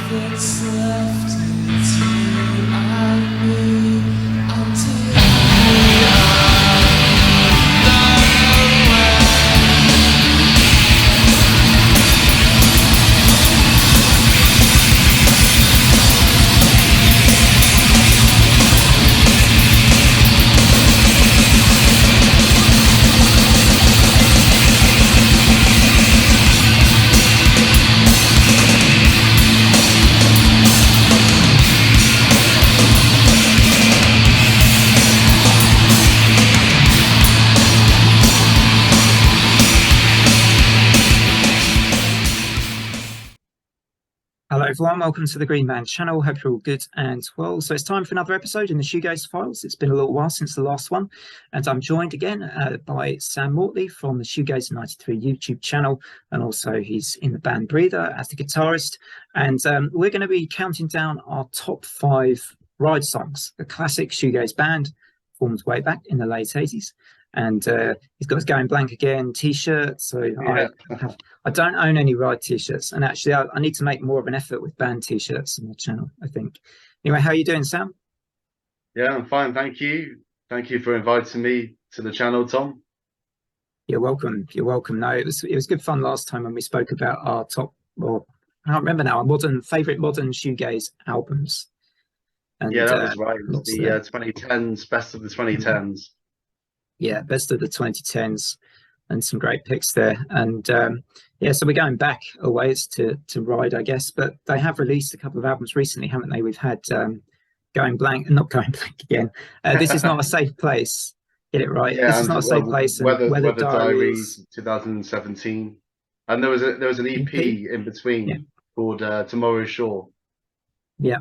that's left is you and me until we Hello everyone, welcome to the Green Man channel. Hope you're all good and well. So it's time for another episode in the Shoegaze Files. It's been a little while since the last one, and I'm joined again by Sam Mortley from the Shoegaze 93 YouTube channel, and also he's in the band Breather as the guitarist. And we're going to be counting down our top 5 ride songs. A classic shoegaze band formed way back in the late 80s. And he's got his Going Blank Again t-shirt. So Yeah. I don't own any ride t-shirts, and actually I need to make more of an effort with band t-shirts on the channel, I think. Anyway, how are you doing, Sam? Yeah, I'm fine, thank you. Thank you for inviting me to the channel, Tom. You're welcome. You're welcome. No, it was good fun last time when we spoke about our top, or I can't remember now, our favorite modern shoegaze albums. And Yeah, that was right. It was lots the there. 2010s, best of the 2010s. Yeah, best of the 2010s, and some great picks there. And yeah, so we're going back a ways to Ride, I guess, but they have released a couple of albums recently, haven't they? We've had Going Blank, not Going Blank Again. This Is Not a Safe Place. Get it right. Yeah, This Is and Not a Safe Place. And Weather Diaries. Diaries 2017. And there was an EP in between called Tomorrow's Shore. Yeah.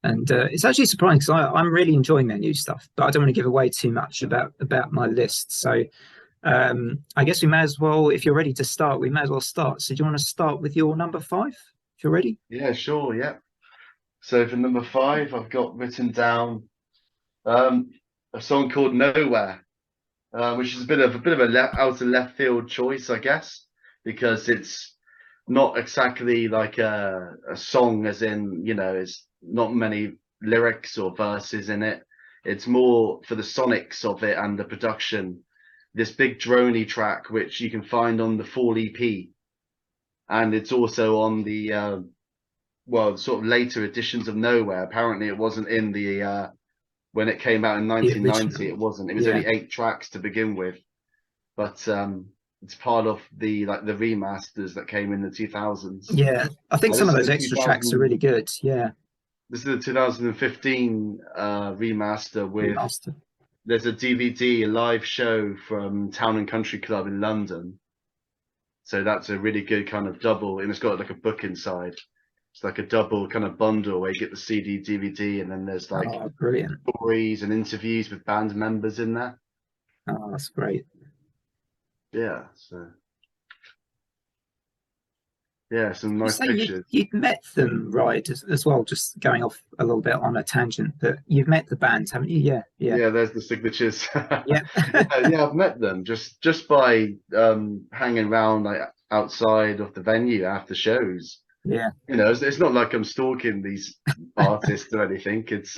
And it's actually surprising because I'm really enjoying their new stuff, but I don't want to give away too much about my list. So I guess we may as well, if you're ready to start, we may as well start. So do you want to start with your number 5, if you're ready? Yeah, sure, yeah. So for number 5, I've got written down a song called Nowhere, which is a bit of a out of left field choice, I guess, because it's not exactly like a song, as in, you know, it's not many lyrics or verses in it. It's more for the sonics of it and the production. This big droney track, which you can find on the full EP, and it's also on the well, sort of later editions of Nowhere. Apparently, it wasn't in the when it came out in 1990. It wasn't. It was only 8 tracks to begin with, but it's part of the the remasters that came in the 2000s. Yeah, I think some of those extra tracks are really good. Yeah. This is the 2015 remaster with. There's a DVD, a live show from Town and Country Club in London. So that's a really good kind of double, and it's got like a book inside. It's like a double kind of bundle where you get the CD, DVD, and then there's like brilliant stories and interviews with band members in there. Oh, that's great. Yeah, so yeah, some nice pictures. You've met them, right, as well, just going off a little bit on a tangent, but you've met the band, haven't you? Yeah, there's the signatures. Yeah. Yeah, I've met them just by hanging around like outside of the venue after shows. Yeah, you know, it's not like I'm stalking these artists or anything. It's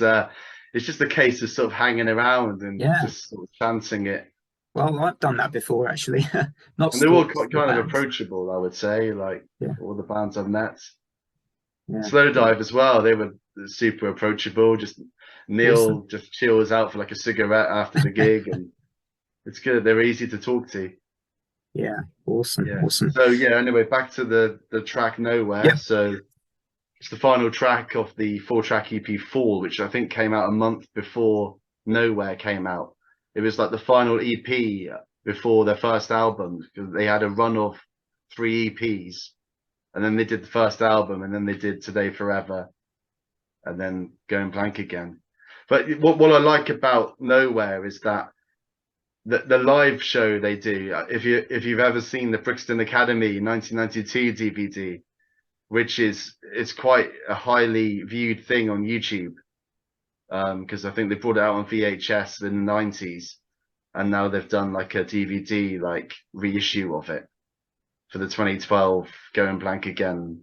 just a case of sort of hanging around and just sort of chancing it. Well, I've done that before, actually. And they're all kind of approachable, I would say, like all the bands I've met. Yeah. Slowdive as well, they were super approachable. Just Neil just chills out for like a cigarette after the gig, and it's good. They're easy to talk to. Yeah, awesome. So yeah, anyway, back to the track Nowhere. Yep. So it's the final track of the 4-track EP Fall, which I think came out a month before Nowhere came out. It was like the final EP before their first album, because they had a run of 3 EPs, and then they did the first album, and then they did Today Forever, and then Going Blank Again. But what I like about Nowhere is that the live show they do, if you've ever seen the Brixton Academy 1992 DVD, which it's quite a highly viewed thing on YouTube, because I think they brought it out on VHS in the 90s, and now they've done like a DVD like reissue of it for the 2012 Going Blank Again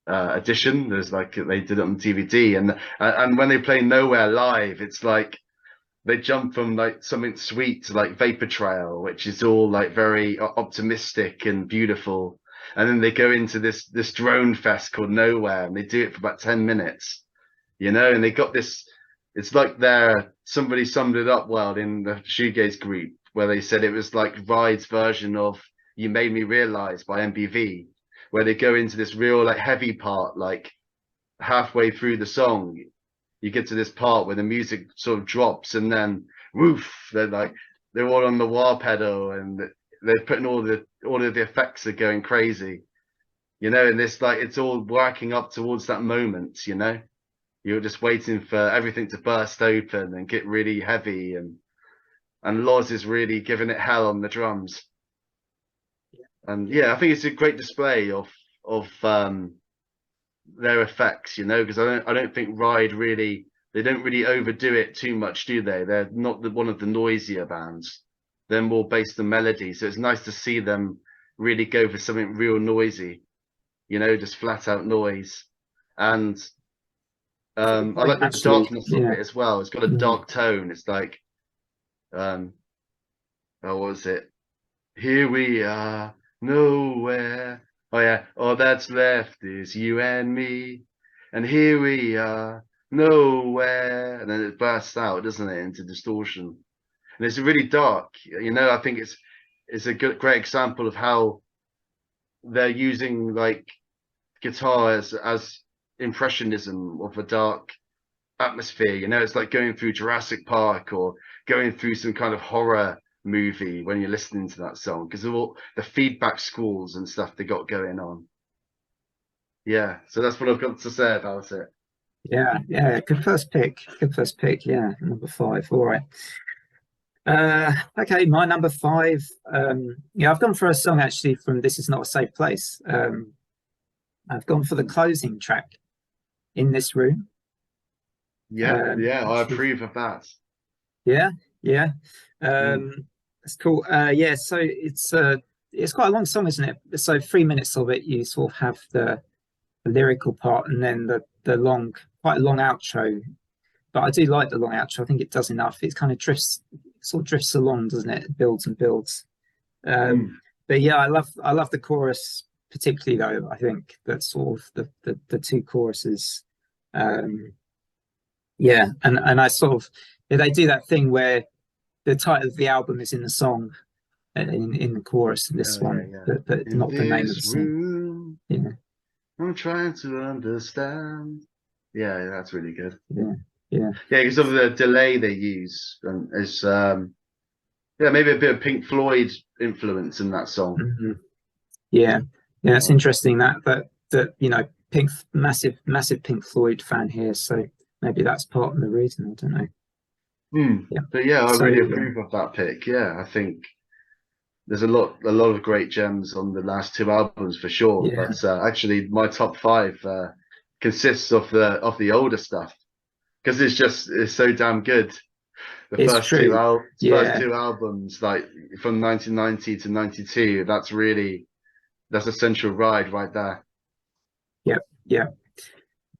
edition. There's like they did it on DVD, and when they play Nowhere live, it's like they jump from like something sweet to like Vapor Trail, which is all like very optimistic and beautiful, and then they go into this drone fest called Nowhere, and they do it for about 10 minutes, you know, and they got this. It's like somebody summed it up well in the Shoegaze group where they said it was like Ride's version of You Made Me Realize by MBV, where they go into this real like heavy part, like halfway through the song, you get to this part where the music sort of drops, and then woof, they're all on the wah pedal, and they're putting all of the effects are going crazy, you know, and this like it's all working up towards that moment, you know. You're just waiting for everything to burst open and get really heavy, and Loz is really giving it hell on the drums. And yeah, I think it's a great display of their effects, you know, because I don't think Ride really, they don't really overdo it too much, do they? They're not one of the noisier bands. They're more based on melody, so it's nice to see them really go for something real noisy, you know, just flat out noise. And I like the darkness of it as well. It's got a dark tone. It's like what was it? Here we are, nowhere. Oh yeah, all that's left is you and me, and here we are, nowhere. And then it bursts out, doesn't it, into distortion. And it's really dark, you know. I think it's a great example of how they're using like guitar as impressionism of a dark atmosphere, you know. It's like going through Jurassic Park or going through some kind of horror movie when you're listening to that song, because of all the feedback schools and stuff they got going on. Yeah, so that's what I've got to say about it. Yeah, good first pick. Yeah, number 5. All right. Okay, my number 5. Yeah, I've gone for a song actually from This Is Not a Safe Place. I've gone for the closing track, In This Room. Yeah, I approve of that. Yeah. It's cool. Yeah, so it's quite a long song, isn't it? So 3 minutes of it, you sort of have the lyrical part, and then the quite a long outro. But I do like the long outro. I think it does enough. It kind of drifts along, doesn't it? It builds and builds. But yeah, I love the chorus particularly, though. I think that sort of the two choruses. Yeah, and I sort of, they do that thing where the title of the album is in the song, in the chorus in this one, but not the name of the song. Yeah, I'm trying to understand. Yeah, that's really good. Yeah, because of the delay they use, and is maybe a bit of Pink Floyd influence in that song. Yeah, it's interesting that you know, massive Pink Floyd fan here, so maybe that's part of the reason. I don't know. But yeah, I really approve of that pick. Yeah, I think there's a lot of great gems on the last 2 albums for sure. Yeah. But actually, my top 5 consists of the older stuff, because it's so damn good. The first two albums, like from 1990 to 92, that's Essential Ride right there. Yeah.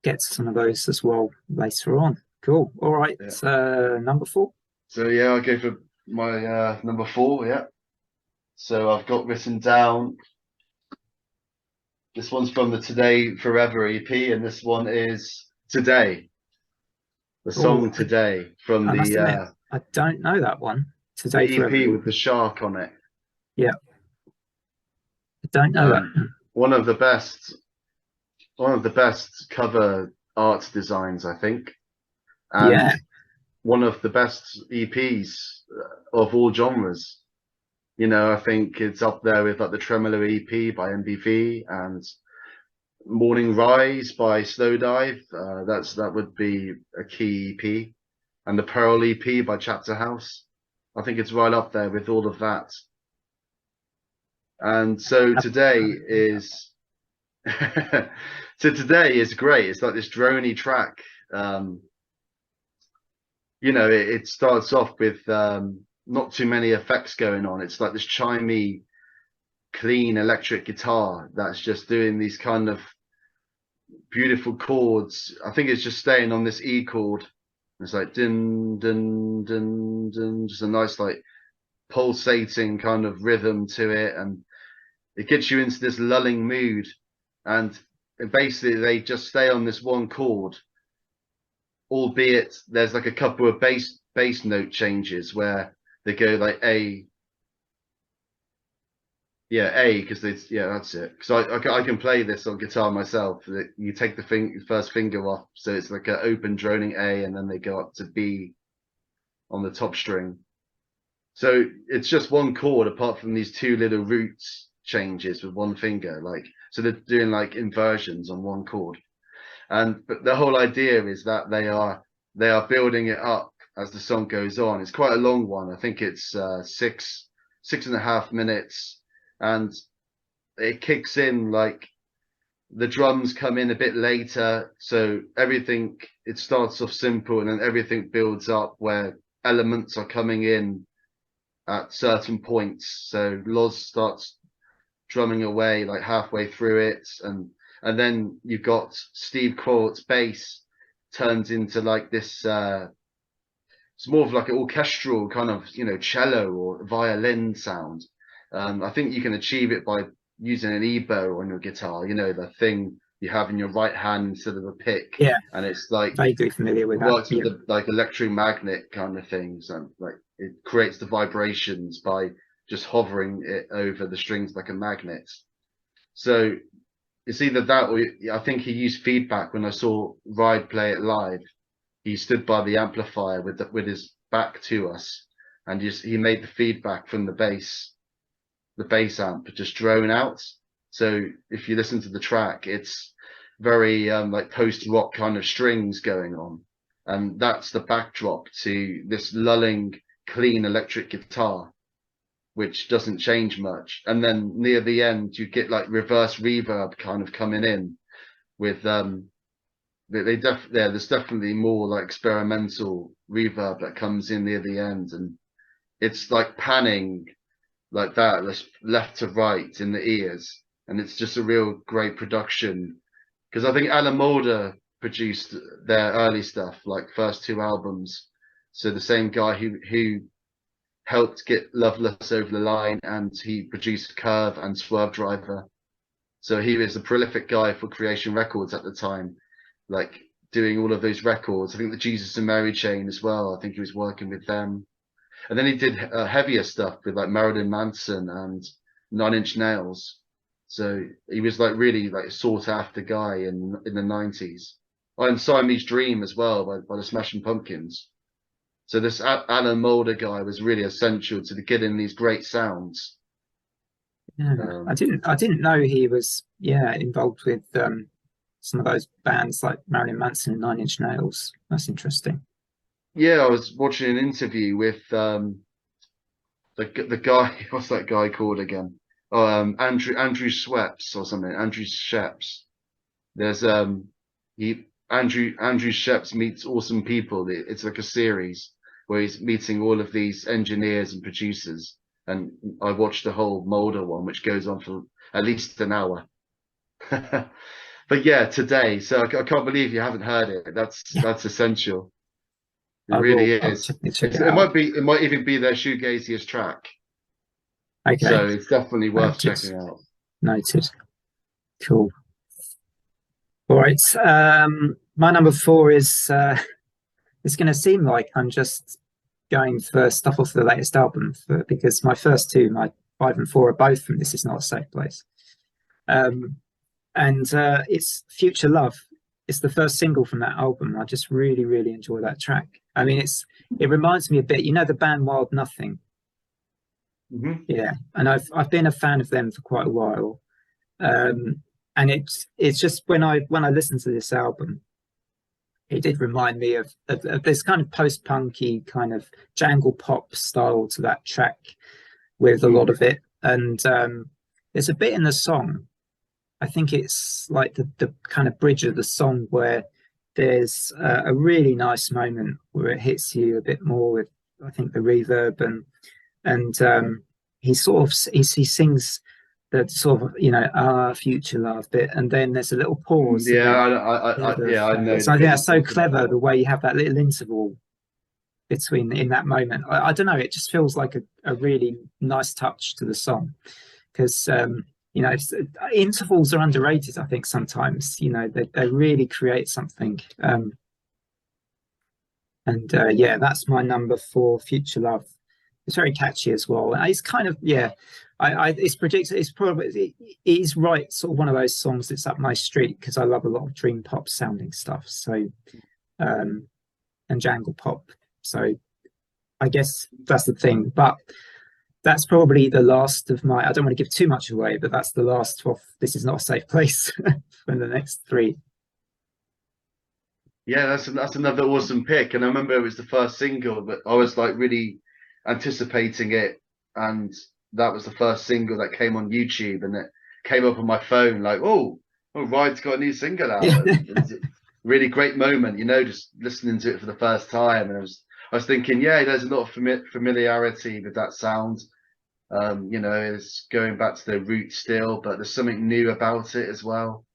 Get to some of those as well later on. Cool. All right. Yeah. Number 4. So yeah, I'll go for my number 4. Yeah. So I've got written down. This one's from the Today Forever EP, and this one is Today. The song Today from I don't know that one. Today the Forever. EP with the shark on it. Yeah. I don't know that. One of the best cover art designs, I think. And one of the best EPs of all genres. You know, I think it's up there with like the Tremolo EP by MBV and Morning Rise by Slowdive. That would be a key EP. And the Pearl EP by Chapter House. I think it's right up there with all of that. And so today is great. It's like this droney track. You know, it starts off with not too many effects going on. It's like this chimey, clean electric guitar that's just doing these kind of beautiful chords. I think it's just staying on this E chord. It's like dun dun dun dun, just a nice like pulsating kind of rhythm to it, and it gets you into this lulling mood. And basically they just stay on this one chord, albeit there's like a couple of bass note changes where they go like A, because that's it. Because I can play this on guitar myself. You take the first finger off, so it's like an open droning A, and then they go up to B on the top string. So it's just one chord apart from these two little roots changes with one finger, like, so they're doing like inversions on one chord. But the whole idea is that they are building it up as the song goes on. It's quite a long one. I think it's 6.5 minutes, and it kicks in like the drums come in a bit later, so everything, it starts off simple and then everything builds up where elements are coming in at certain points. So Loz starts drumming away like halfway through it, and then you've got Steve Quort's bass turns into like this it's more of like an orchestral kind of, you know, cello or violin sound. I think you can achieve it by using an ebow on your guitar, you know, the thing you have in your right hand instead of a pick. Yeah, and it's like vaguely familiar with that. works with the like electromagnet kind of things, and like it creates the vibrations by just hovering it over the strings like a magnet. So it's either that, or I think he used feedback. When I saw Ride play it live, he stood by the amplifier with his back to us, and he made the feedback from the bass amp just drone out. So if you listen to the track, it's very like post-rock kind of strings going on, and that's the backdrop to this lulling clean electric guitar, which doesn't change much. And then near the end you get like reverse reverb kind of coming in with there's definitely more like experimental reverb that comes in near the end, and it's like panning like that, left to right in the ears, and it's just a real great production. Because I think Alan Moulder produced their early stuff, like first 2 albums. So the same guy who helped get Loveless over the line, and he produced Curve and Swerve Driver. So he was a prolific guy for Creation Records at the time, like doing all of those records. I think the Jesus and Mary Chain as well, I think he was working with them. And then he did heavier stuff with like Marilyn Manson and Nine Inch Nails. So he was like really like a sought after guy in the 90s. Oh, and Siamese Dream as well by the Smashing Pumpkins. So this Alan Moulder guy was really essential to getting these great sounds. Yeah, I didn't know he was involved with some of those bands like Marilyn Manson and Nine Inch Nails. That's interesting. Yeah, I was watching an interview with the guy. What's that guy called again? Oh, Andrew Schweppes or something. Andrew Scheps. There's Andrew Scheps meets awesome people. It's like a series where he's meeting all of these engineers and producers. And I watched the whole Moulder one, which goes on for at least an hour. But yeah, today. So I can't believe you haven't heard it. That's essential. It really is. It might even be their shoegaziest track. Okay. So it's definitely worth checking out. Noted. Cool. All right. My number 4 is it's going to seem like I'm just going for stuff off the latest album because my first 2, my 5 and 4, are both from This Is Not a Safe Place. And it's Future Love. It's the first single from that album. I just really, really enjoy that track. I mean, it reminds me a bit, you know, the band Wild Nothing. Mm-hmm. Yeah, and I've been a fan of them for quite a while, and it's just when I listened to this album, it did remind me of this kind of post-punky kind of jangle pop style to that track, with a lot of it. And there's a bit in the song, I think it's like the kind of bridge of the song, where there's a really nice moment where it hits you a bit more with, I think, the reverb, and he sings the sort of, future love bit, and then there's a little pause, and Yeah, then I know so the I bit think you're that's so talking clever about. the way you have that little interval between in that moment. I don't know, it just feels like a really nice touch to the song because intervals are underrated. I think sometimes they really create something. And yeah, that's my number 4, Future Love. It's very catchy as well. And it's kind of, yeah, it's predicted. It's probably it is right, sort of one of those songs that's up my street because I love a lot of dream pop sounding stuff. So and jangle pop. So I guess that's the thing. But that's probably the last of my. I don't want to give too much away, but that's the last of. This is not a safe place for the next 3. Yeah, that's another awesome pick. And I remember it was the first single, but I was like really anticipating it, and that was the first single that came on YouTube, and it came up on my phone like, oh, Ride's got a new single out, Yeah. and it's a really great moment, just listening to it for the first time, and I was thinking, yeah, there's a lot of familiarity with that sound. It's going back to their roots still, but there's something new about it as well.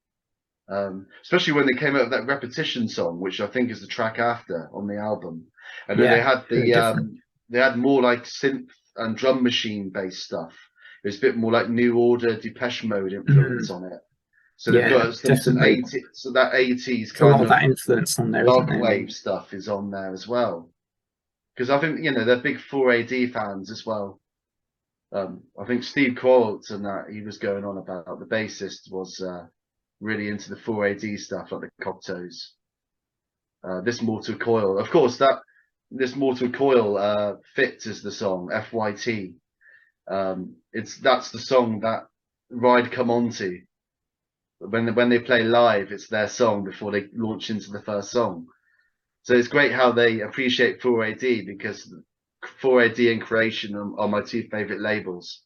Especially when they came out with that Repetition song, which I think is the track after on the album, and then Yeah, they had very different. they had more like synth and drum machine based stuff. It was a bit more like New Order, Depeche Mode influence on it. So they've Yeah, got some definitely. 80s, so that 80s There's a lot kind of of that influence on there, isn't dark there? wave stuff is on there as well. Because I think they're big 4AD fans as well. I think Steve Quartz and that he was going on about the bassist was really into the 4AD stuff like the Cocteaus. This Mortal Coil, of course, this Mortal Coil fits as the song FYT. That's the song that Ride come onto when they play live. It's their song before they launch into the first song. So it's great how they appreciate 4AD because 4AD and Creation are my 2 favorite labels.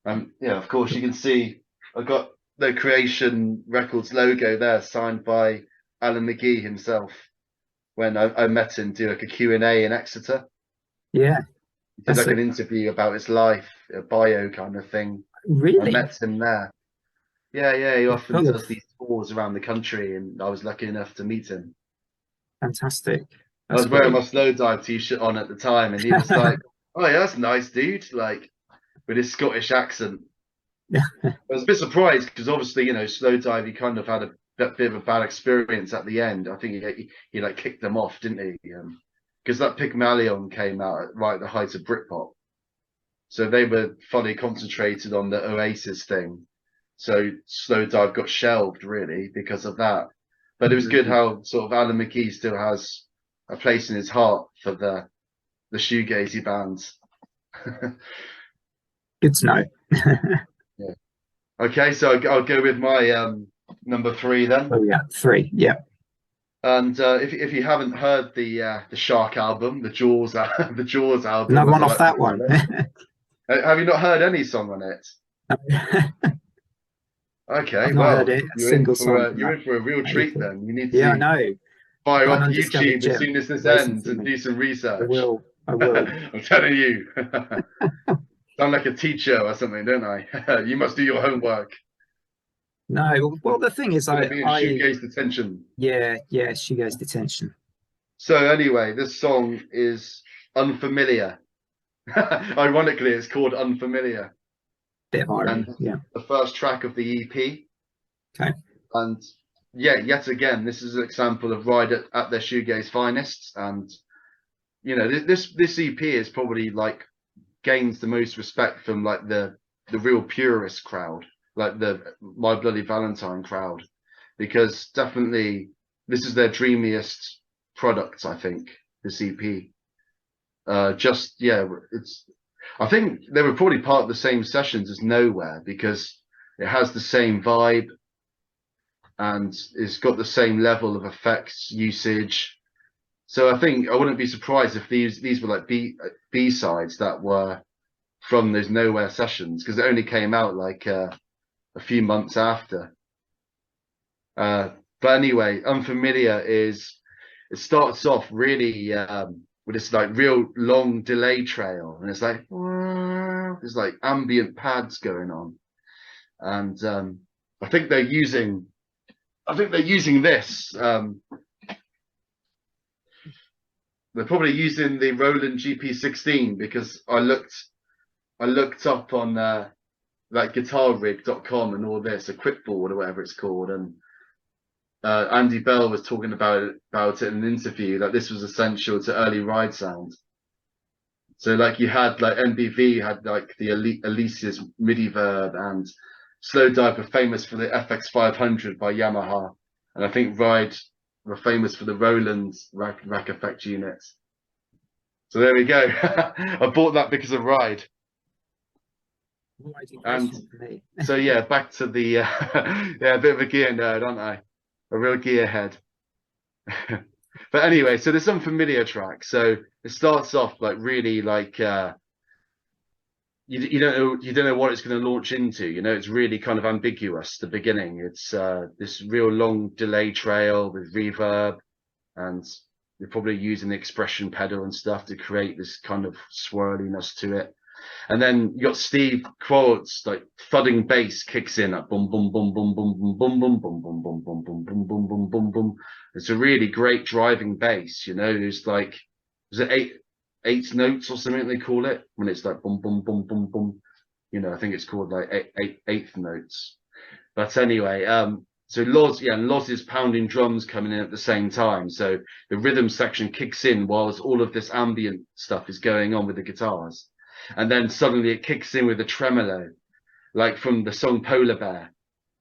Yeah, of course you can see I've got the Creation Records logo there, signed by Alan McGee himself. When I met him do like a Q&A in Exeter, Yeah, he did that's like an interview about his life, a bio kind of thing. I really met him there. Yeah, he often full of does these tours around the country, and I was lucky enough to meet him. fantastic. I That's was wearing great. my Slowdive t-shirt on at the time, and he was like, "Oh yeah, that's nice, dude." Like with his Scottish accent. Yeah, I was a bit surprised because obviously, Slowdive, he kind of had a bit of a bad experience at the end. I think he like kicked them off, didn't he? Because that Pygmalion came out right at the height of Britpop, so they were fully concentrated on the Oasis thing. So Slowdive got shelved really because of that. But it was good how sort of Alan McGee still has a place in his heart for the shoegazy bands. good to know. Yeah. Okay, so I'll go with my number 3 then. Oh yeah, 3. Yeah, And if you haven't heard the Shark album, the Jaws the Jaws album, another as one I off like to that call one. it, have you not heard any song on it? Okay, I've not heard well, it a single song from you're that in for a real treat EP. then. You need Yeah, I to know. fire Got an up undiscovered YouTube as gem soon as this waiting ends for and me. do some I research. will. I will. I'm telling you. Sound like a teacher or something, don't I? You must do your homework. No, well, the thing is, Gonna be in shoegaze detention. yeah, she goes detention. So anyway, this song is Unfamiliar. Ironically, it's called Unfamiliar, Bit of irony. and Yeah. the first track of the EP. Okay. And yeah, yet again, this is an example of Ride at their shoegaze finest. And this EP is probably like gains the most respect from like the real purist crowd, like the My Bloody Valentine crowd, because definitely this is their dreamiest product. I think this EP. I think they were probably part of the same sessions as Nowhere because it has the same vibe and it's got the same level of effects usage. So I think I wouldn't be surprised if these were like B sides that were from those Nowhere sessions because it only came out like a few months after. But anyway, Unfamiliar it starts off really with this like real long delay trail, and it's like there's like ambient pads going on, and I think they're using this. They're probably using the Roland GP16 because I looked up on like guitarrig.com and all this, a Quickboard or whatever it's called, and Andy Bell was talking about it in an interview, that this was essential to early ride sound. So like you had like MBV had like the Alesis MIDI verb, and Slowdive were famous for the FX 500 by Yamaha, and I think Ride were famous for the Roland rack effect units. So there we go. I bought that because of Ride. And so yeah, back to the yeah, a bit of a gear nerd, aren't I? A real gearhead. But anyway, so there's some familiar tracks. So it starts off like really like you don't know what it's going to launch into. You know, it's really kind of ambiguous. The beginning, it's this real long delay trail with reverb, and you're probably using the expression pedal and stuff to create this kind of swirliness to it. And then you got Steve Quote's like thudding bass kicks in at boom boom boom boom boom boom boom boom boom boom boom boom boom boom boom boom boom boom. It's a really great driving bass, you know. There's like, is it eight notes or something they call it when it's like boom boom boom boom boom, you know. I think it's called like eighth notes. But anyway, so Loz is pounding drums coming in at the same time, so the rhythm section kicks in whilst all of this ambient stuff is going on with the guitars. And then suddenly it kicks in with a tremolo, like from the song Polar Bear.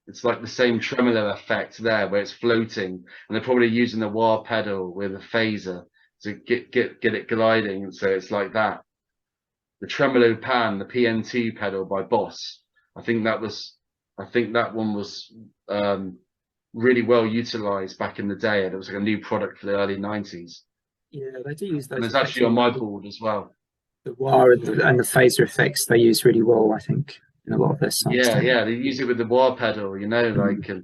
It's like the same tremolo effect there, where it's floating, and they're probably using the wah pedal with a phaser to get it gliding. So it's like that. The tremolo pan, the PN2 pedal by Boss. I think that one was really well utilized back in the day, and it was like a new product for the early 90s. Yeah, they do use those. And it's actually on my board as well. The wah and the phaser effects they use really well, I think, in a lot of their songs. Yeah, they use it with the wah pedal, you know, like to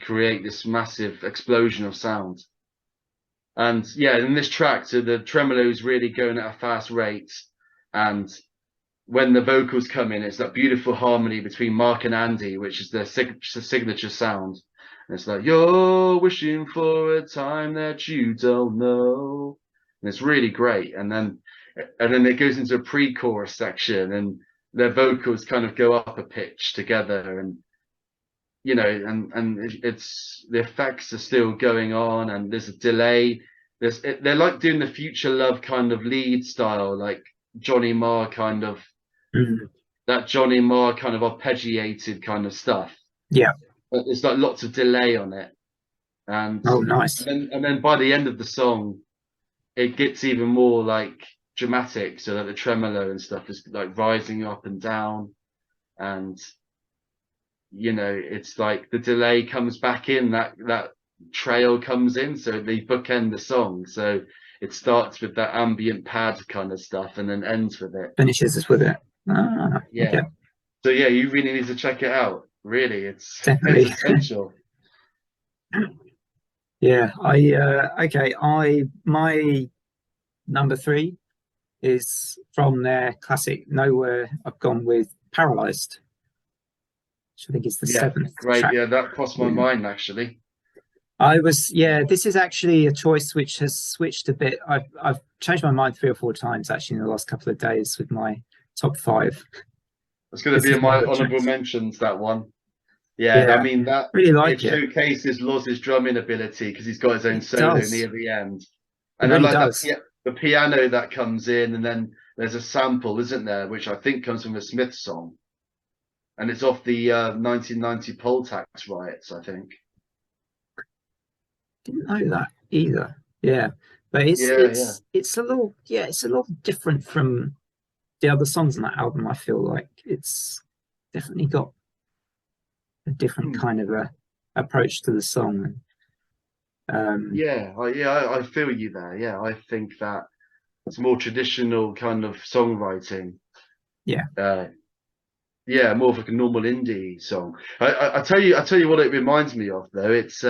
create this massive explosion of sound. And yeah, in this track, so the tremolo is really going at a fast rate, and when the vocals come in, it's that beautiful harmony between Mark and Andy, which is their signature sound. And it's like, you're wishing for a time that you don't know. And it's really great. And then it goes into a pre-chorus section, and their vocals kind of go up a pitch together, and you know, and it's the effects are still going on, and there's a delay. They're like doing the Future Love kind of lead style, like Johnny Marr kind of that Johnny Marr kind of arpeggiated kind of stuff. Yeah, but there's like lots of delay on it, and oh nice. And then by the end of the song, it gets even more like dramatic, so that the tremolo and stuff is like rising up and down, and you know, it's like the delay comes back in, that trail comes in, so they bookend the song. So it starts with that ambient pad kind of stuff and then ends with it, finishes us with it. Yeah. Okay. So yeah, you really need to check it out. Really, it's Definitely. it's essential. Yeah, my number 3 is from their classic Nowhere. I've gone with Paralyzed, which I think is the 7th great track. Yeah, that crossed my mind actually. This is actually a choice which has switched a bit. I've changed my mind 3 or 4 times actually in the last couple of days with my top 5. It's going to be in my honorable mentions, that one. Yeah, I mean, that really like it. showcases Loz's drumming ability, because he's got his own solo near the end. And really I like does. the piano that comes in, and then there's a sample, isn't there, which I think comes from a Smith song, and it's off the 1990 poll tax riots, I think. Didn't know that either. Yeah, but it's a little different from the other songs on that album. I feel like it's definitely got a different kind of a approach to the song. I feel you there. Yeah, I think that it's more traditional kind of songwriting. Yeah. More of like a normal indie song. I tell you what it reminds me of though. It's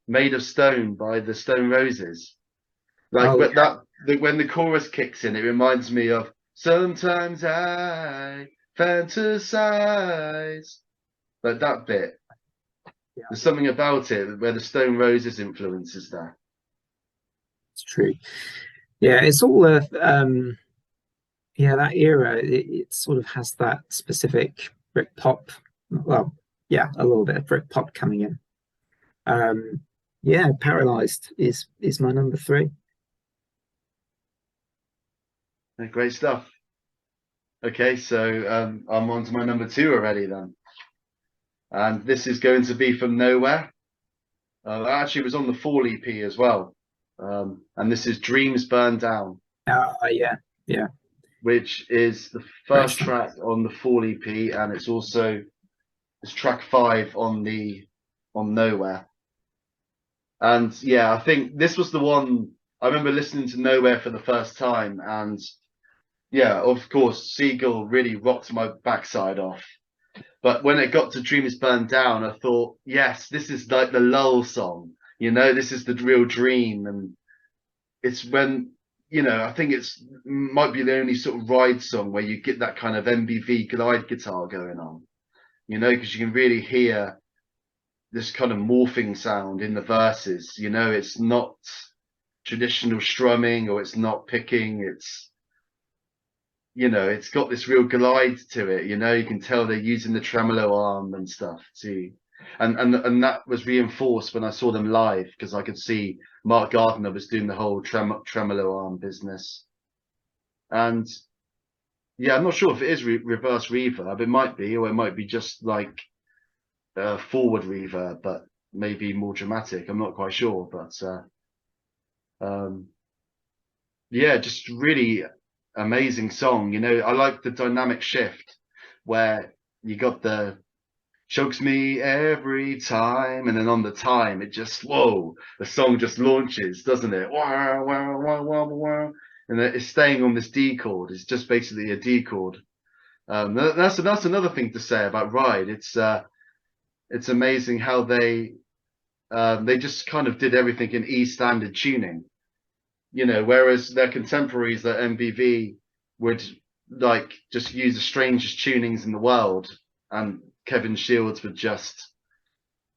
Made of Stone by the Stone Roses. Like when the chorus kicks in, it reminds me of Sometimes I fantasize. Like that bit. Yeah. There's something about it where the Stone Roses influence is there. It's true. Yeah, it's all yeah, that era, it sort of has that specific Britpop. Well, yeah, a little bit of Britpop coming in. Yeah, Paralyzed is my number 3. Yeah, great stuff. Okay, so I'm on to my number 2 already then. And this is going to be from Nowhere. Actually, it was on the Fall EP as well. And this is Dreams Burn Down, Yeah, yeah, which is the great first stuff. track on the Fall EP, and it's track 5 on Nowhere. And yeah, I think this was the one I remember listening to Nowhere for the first time, and yeah, of course, Seagull really rocked my backside off. But when it got to Dreams Burn Down, I thought, yes, this is like the lull song. You know, this is the real dream. And it's when, you know, I think might be the only sort of ride song where you get that kind of MBV glide guitar going on, you know, because you can really hear this kind of morphing sound in the verses. You know, it's not traditional strumming or it's not picking. It's, you know, it's got this real glide to it. You know, you can tell they're using the tremolo arm and stuff too. And that was reinforced when I saw them live, because I could see Mark Gardner was doing the whole tremolo arm business. And yeah, I'm not sure if it is reverse reverb. It might be, or it might be just like forward reverb, but maybe more dramatic. I'm not quite sure, but yeah, just really amazing song. You know, I like the dynamic shift where you got the chokes me every time, and then on the time it just, whoa, the song just launches, doesn't it? Wow, wow, wow, wow, wow. And it's staying on this D chord. It's just basically a D chord. That's another thing to say about Ride. It's amazing how they just kind of did everything in E standard tuning. You know, whereas their contemporaries, like MBV, would like just use the strangest tunings in the world, and Kevin Shields would just,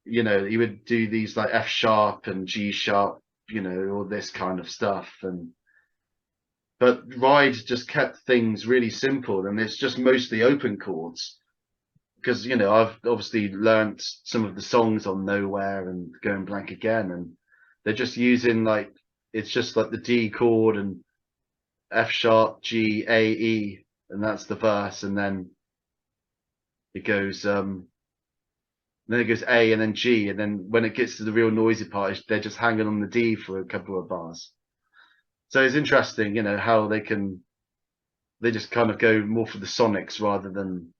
you know, he would do these like F sharp and G sharp, you know, all this kind of stuff. But Ride just kept things really simple, and it's just mostly open chords. Because, you know, I've obviously learnt some of the songs on Nowhere and Going Blank Again, and they're just using like, it's just like the D chord and F sharp, G, A, E, and that's the verse, and then it goes then it goes A and then G, and then when it gets to the real noisy part, they're just hanging on the D for a couple of bars. So it's interesting, you know, how they just kind of go more for the sonics rather than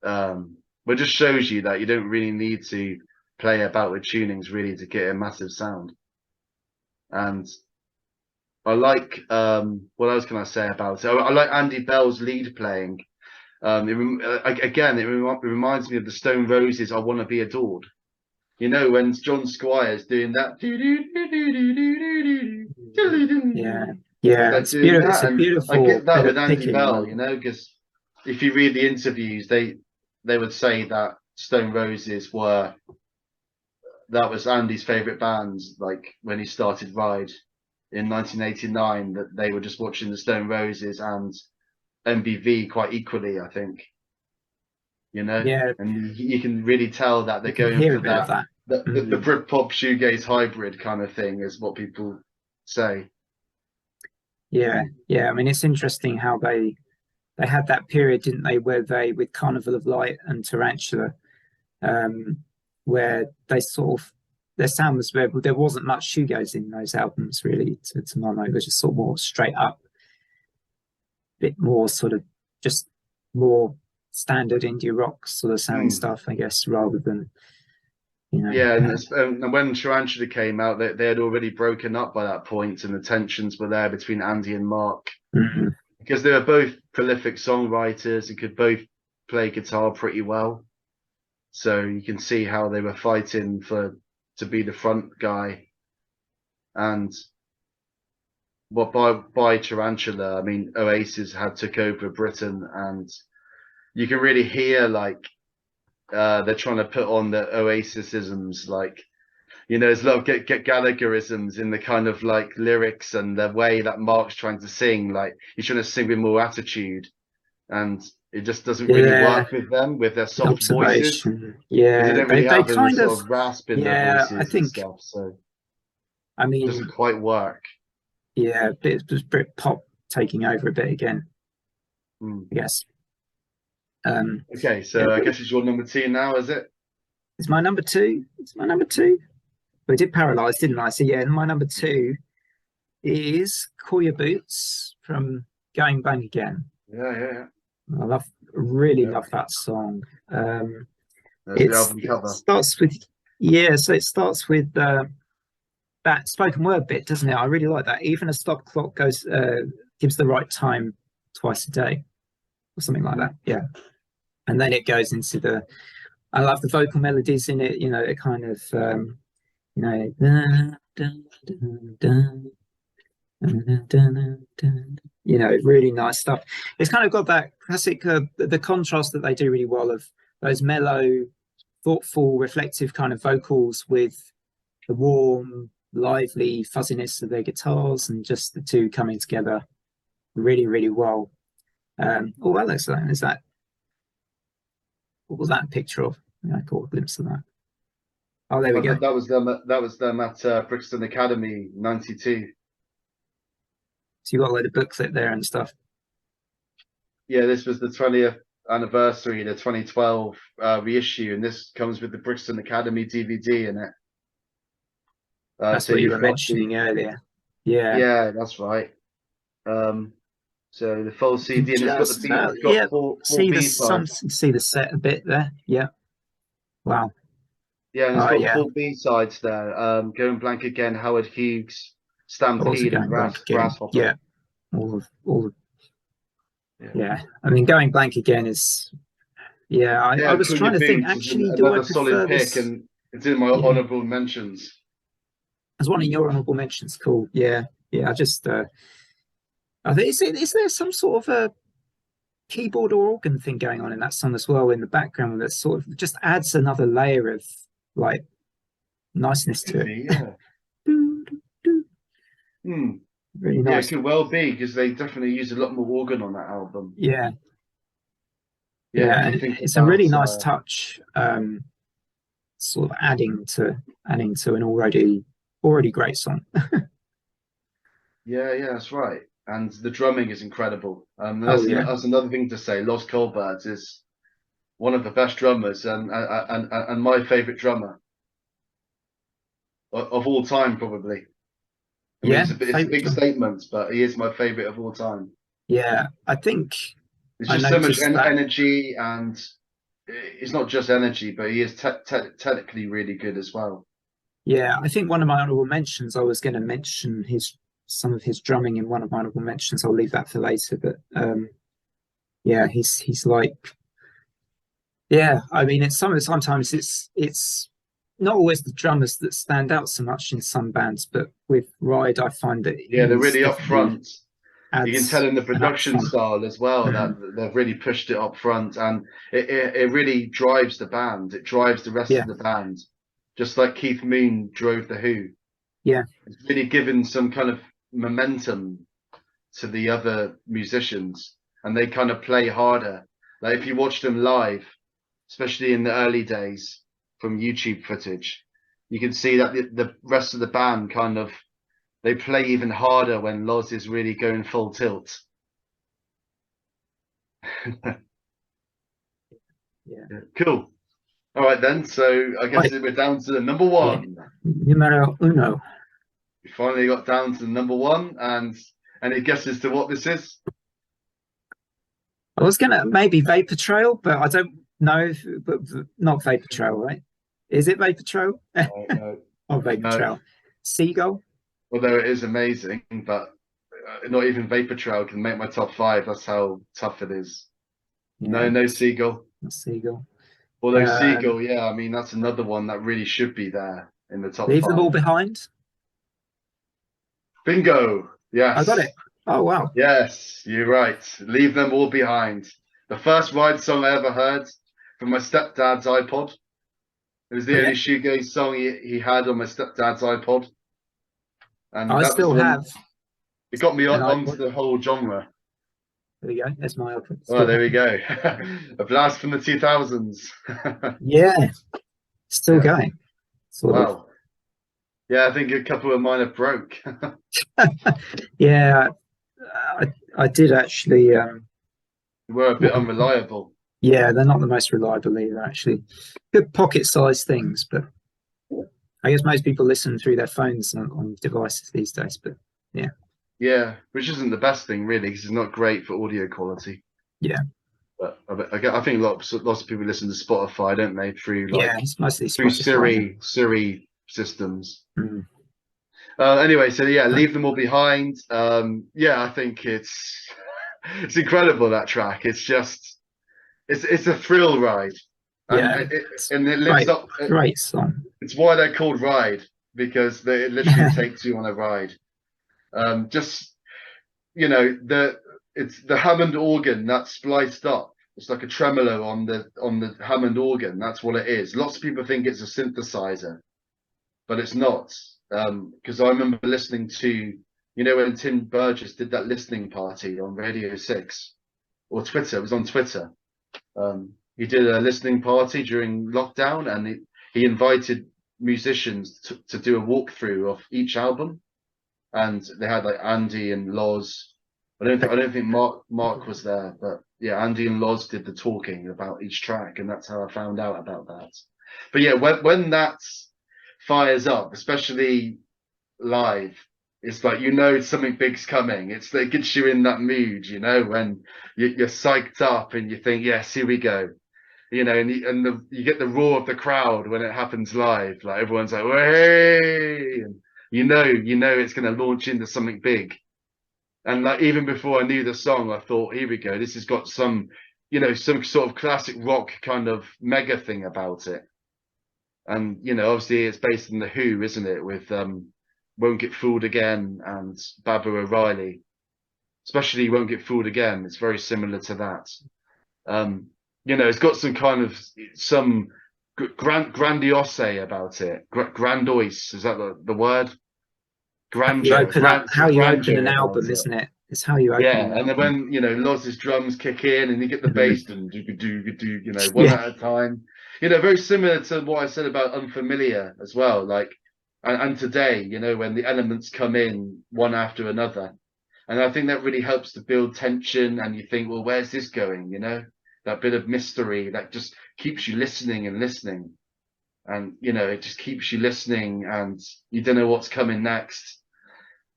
but it just shows you that you don't really need to play about with tunings really to get a massive sound. And I like what else can I say about it? I like Andy Bell's lead playing. Again, it reminds me of the Stone Roses "I Want to Be Adored." You know, when John Squire's doing that, Yeah, yeah, like it's doing beautiful. It's that, a and I beautiful get that bit with of Andy picking, Bell, you know, because if you read the interviews, they would say that Stone Roses that was Andy's favorite band, like when he started Ride in 1989, that they were just watching the Stone Roses and MBV quite equally, I think, you know, Yeah, and you can really tell that they're you can going hear for a bit of that, that. the Britpop shoegaze hybrid kind of thing is what people say. Yeah, yeah. I mean, it's interesting how they had that period, didn't they, where they with Carnival of Light and Tarantula, where they sort of their sound was there wasn't much shoegaze in those albums really. To my mind, it was just sort of more straight up, bit more sort of just more standard indie rock sort of sound stuff, I guess, rather than you know. Yeah, and when Tarantula came out, they had already broken up by that point, and the tensions were there between Andy and Mark, because they were both prolific songwriters and could both play guitar pretty well. So you can see how they were fighting to be the front guy. And by Tarantula, I mean Oasis had took over Britain, and you can really hear like they're trying to put on the Oasisisms, like, you know, there's a lot of get Gallagherisms in the kind of like lyrics and the way that Mark's trying to sing. Like he's trying to sing with more attitude, and it just doesn't really Yeah, work with them with their good soft voices, observation. because they Yeah, don't really they have any kind of, sort of rasp in their yeah, I voices and think, stuff. So I it mean, doesn't quite work. yeah, bit pop taking over a bit again, Mm. I guess. Okay, Yeah, so I guess it's your number 2 now, is it? it's my number two. It's my number two. We did Paralyze, didn't I? So yeah, my number two is Call Your Boots from Going Bang Again. Yeah. I really Yeah. love that song. There's the album It cover. starts with, yeah, so it starts with that spoken word bit, doesn't it? I really like that. Even a stop clock gives the right time twice a day, or something like that. Yeah, and then it goes into I love the vocal melodies in it. You know, it kind of you know, dun, dun, dun, dun, dun, dun, dun, you know, really nice stuff. It's kind of got that classic the contrast that they do really well of those mellow, thoughtful, reflective kind of vocals with the warm, lively fuzziness of their guitars, and just the two coming together really, really well. Oh, Alex, is that what was that a picture of? I caught a glimpse of that. Oh, there we go. That was them. That was them at Brixton Academy '92. So you got like the booklet there and stuff. Yeah, this was the 20th anniversary, the 2012 reissue, and this comes with the Brixton Academy DVD in it. That's So what you you've were got mentioning earlier. Yeah. yeah, that's right. So the full CD, and it's got Just the B, about, it's yeah. got four See the B some sides. see the set a bit there. Yeah. Wow. Yeah, and it's Oh got yeah. 4 B sides there. Going Blank Again, Howard Hughes, Also Stampede, and going blank again. Grasshopper. Yeah. All Yeah. yeah. I mean, going blank again is yeah. I Yeah, was Cool Your trying to think. Boots is Actually, do I another solid prefer pick, this? and it's in my Yeah, honorable mentions. as one of your honorable mentions. Cool. Yeah. Yeah. I just I think is there some sort of a keyboard or organ thing going on in that song as well in the background that sort of just adds another layer of like niceness to Could it. be, yeah. Hmm. Really Yeah, it nice. could well be, because they definitely use a lot more organ on that album. Yeah. Yeah, Yeah. if you And think it's a about really nice touch, sort of adding to an already great song. yeah, that's right. And the drumming is incredible. Oh yeah. That's another thing to say. Los Colberts is one of the best drummers, and my favorite drummer of all time, probably. I mean, Yeah. it's a Favorite big drum. statement, but he is my favorite of all time. Yeah. I think It's I just so much noticed that. energy, and it's not just energy, but he is technically really good as well. Yeah, I think one of my honorable mentions, I was going to mention some of his drumming in one of my honorable mentions. I'll leave that for later. But yeah, he's like, yeah. I mean, it's sometimes it's not always the drummers that stand out so much in some bands, but with Ride, I find that Yeah, they're he's really definitely upfront. You can tell adds in the an production upfront. style as well that Mm, they've really pushed it up front, and it really drives the band. It drives the rest yeah, of the band, just like Keith Moon drove the Who. yeah, It's really given some kind of momentum to the other musicians, and they kind of play harder. Like if you watch them live, especially in the early days from YouTube footage, you can see that the rest of the band kind of they play even harder when Loz is really going full tilt. yeah. Cool. All right then. So I guess Right, we're down to the number yeah. one. Numero uno. We finally got down to the number one, and any guesses to what this is? I was gonna maybe Vapor Trail, but I don't know if but not Vapor Trail, right? Is it Vapor Trail? No, Oh, Vapor no. Trail. Seagull? Although it is amazing, but not even Vapor Trail can make my top 5. That's how tough it is. Yeah, No Seagull. Seagull. Although Seagull, yeah, I mean that's another one that really should be there in the top Leave them all 5. behind. Bingo. I got Yes. it. Oh wow. Yes, you're right. Leave them all behind. the first Ride song I ever heard from my stepdad's iPod. It was the Oh, yeah. only shoegaze song he had on my stepdad's iPod, and I that was still the one. have It got me an onto iPod. the whole genre. There we go. There's my iPod. Oh, Still there we have go. A blast from the 2000s. Yeah, still Yeah. going. Sort of. Wow. Yeah, I think a couple of mine are broke. Yeah, I did actually. We're a bit unreliable. Yeah, they're not the most reliable either. Actually, good pocket-sized things, but I guess most people listen through their phones on devices these days. But Yeah, which isn't the best thing really, because it's not great for audio quality. yeah, But I think lots of people listen to Spotify, don't they? Through yeah, it's mostly through Spotify. Siri systems. Mm. Anyway, so yeah, Leave Them All Behind. Yeah, I think it's it's incredible, that track. It's just it's a thrill ride, and Yeah, it lives great, up. great song. It's why they're called Ride, because they literally takes you on a ride. Just it's the Hammond organ that's spliced up. It's like a tremolo on the Hammond organ. That's what it is. Lots of people think it's a synthesizer, but it's not. Because I remember listening to, when Tim Burgess did that listening party on Radio 6 or Twitter. It was on Twitter. He did a listening party during lockdown, and he invited musicians to do a walkthrough of each album, and they had like Andy and Loz. I don't think Mark was there, but yeah, Andy and Loz did the talking about each track, and that's how I found out about that. But yeah, when that fires up, especially live, it's like something big's coming. It gets you in that mood, when you're psyched up and you think, yes, here we go. And you get the roar of the crowd when it happens live. Like everyone's like, "Hey!" And it's going to launch into something big. And like even before I knew the song, I thought, here we go. This has got some sort of classic rock kind of mega thing about it. And obviously it's based on the Who, isn't it? With Won't Get Fooled Again and Baba O'Reilly. Especially Won't Get Fooled Again. It's very similar to that. It's got some kind of grandiose about it. Grandiose, is that the word? Grandeur. How you open Grandeur an about album, it. isn't it? It's how you open Yeah, an and then album. when Loz's drums kick in and you get the Mhm. bass and do one Yeah. at a time. Very similar to what I said about Unfamiliar as well. Like and today, when the elements come in one after another. And I think that really helps to build tension, and you think, well, where's this going? That bit of mystery that just keeps you listening and listening. And it just keeps you listening, and you don't know what's coming next.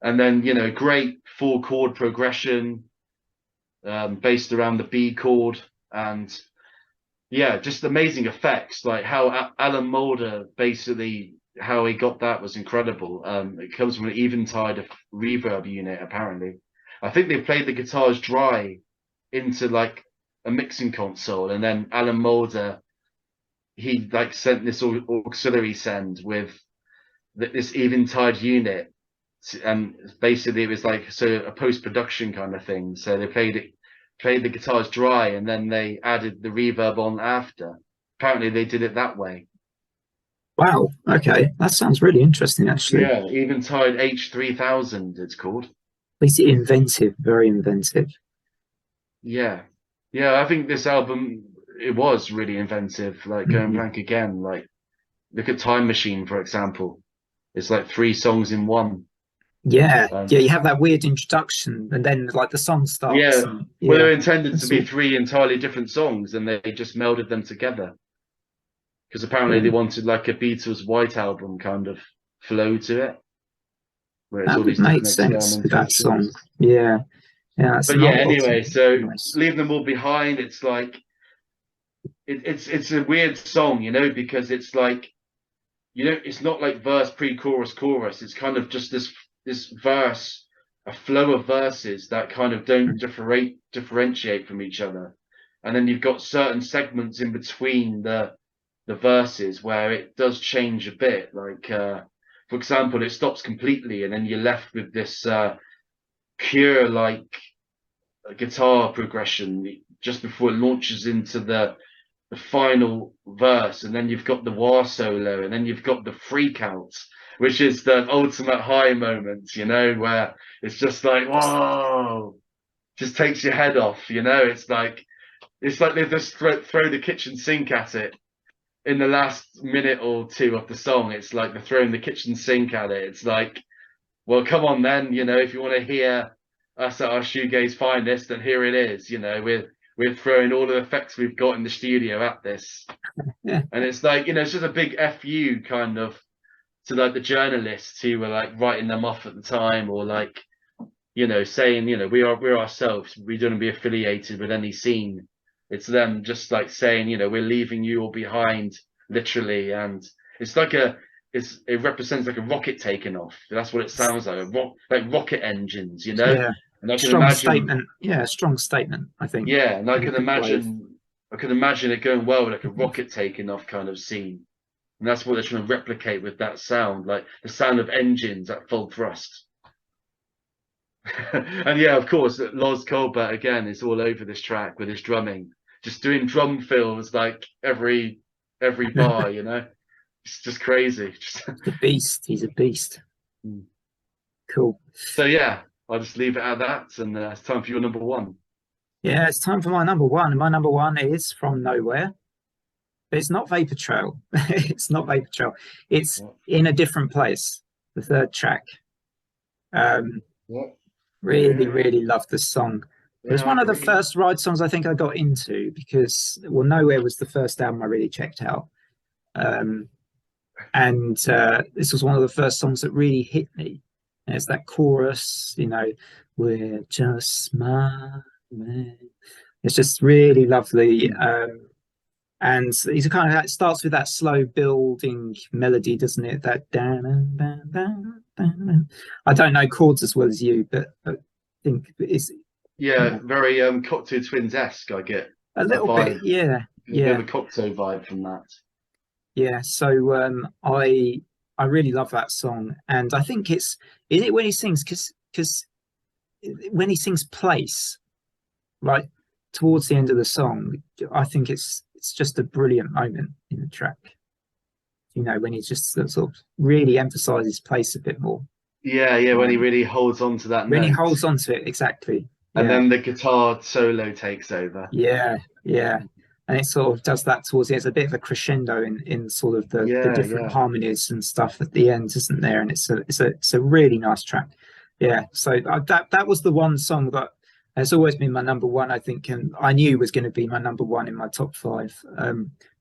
And then great 4-chord progression based around the B chord, and yeah, just amazing effects. Like how Alan Moulder, basically how he got that was incredible. It comes from an Eventide reverb unit, apparently. I think they played the guitars dry into like a mixing console, and then Alan Moulder, he like sent this auxiliary send with this Eventide unit, and basically it was like a post-production kind of thing. So they played the guitars dry, and then they added the reverb on after. Apparently they did it that way. Wow. Okay, that sounds really interesting, actually. Yeah, Eventide H3000 it's called. At least inventive, very inventive. Yeah, I think this album, it was really inventive. Like going blank again, like look at Time Machine, for example. It's like 3 songs in one. Yeah, you have that weird introduction, and then like the song starts. Yeah, and, well, they're intended That's to be all. 3 entirely different songs, and they just melded them together. Because apparently they wanted like a Beatles White Album kind of flow to it, where it's That all would these make different sense with that song. experimentations. Yeah, that's But an yeah, odd anyway, so nice. Leave Them All Behind. It's like it's a weird song, because it's like it's not like verse, pre-chorus, chorus. It's kind of just this verse, a flow of verses that kind of don't differentiate from each other, and then you've got certain segments in between the verses where it does change a bit. Like for example, it stops completely, and then you're left with this pure like guitar progression just before it launches into the final verse, and then you've got the wah solo, and then you've got the freak out, which is the ultimate high moment, you know, where it's just like, whoa, just takes your head off, you know. It's like they just throw the kitchen sink at it in the last minute or two of the song. It's like they're throwing the kitchen sink at it. It's like, well, come on then, you know, if you want to hear us at our shoegaze finest, then here it is, you know, we're throwing all the effects we've got in the studio at this. Yeah. And it's like, you know, it's just a big FU kind of to like the journalists who were like writing them off at the time, or like, you know, saying, you know, we're ourselves, we don't be affiliated with any scene. It's them just like saying, you know, we're leaving you all behind, literally. And it's like it represents like a rocket taking off. That's what it sounds like, like rocket engines, you know. Yeah. And I can Strong imagine, statement. Yeah, strong statement, I think. yeah, and I In a can big imagine it going well with like a rocket taking off kind of scene. And that's what they're trying to replicate with that sound, like the sound of engines at full thrust. And yeah, of course, Loz Colbert again is all over this track with his drumming, just doing drum fills like every bar, you know. It's just crazy. The beast. He's a beast. Mm. Cool. So yeah, I'll just leave it at that, and it's time for your number one. Yeah, it's time for my number one. And my number one is from Nowhere. But it's not Vapor Trail. It's not Vapor Trail. It's In a Different Place, the third track. Really love this song. It was one of the first ride songs I think I got into, because, well, Nowhere was the first album I really checked out. And this was one of the first songs that really hit me. And it's that chorus, you know, we're just smiling. It's just really lovely. And he's kind of, it starts with that slow building melody, doesn't it? That I don't know chords as well as you, but I think it's very Cocteau Twins-esque. I get a little bit, yeah. A bit of a Cocteau vibe from that. Yeah, so I really love that song, and I think is it when he sings, because when he sings Place, right towards the end of the song, I think it's just a brilliant moment in the track. You know, when he just sort of really emphasizes place a bit more. Yeah, when he really holds on to that when note. he holds on to it, exactly. And then the guitar solo takes over. Yeah, and it sort of does that towards the end. It's a bit of a crescendo in sort of the different harmonies and stuff at the end, isn't there? And it's a really nice track. Yeah, so that was the one song that has always been my number one, I think, and I knew was going to be my number one in my top five.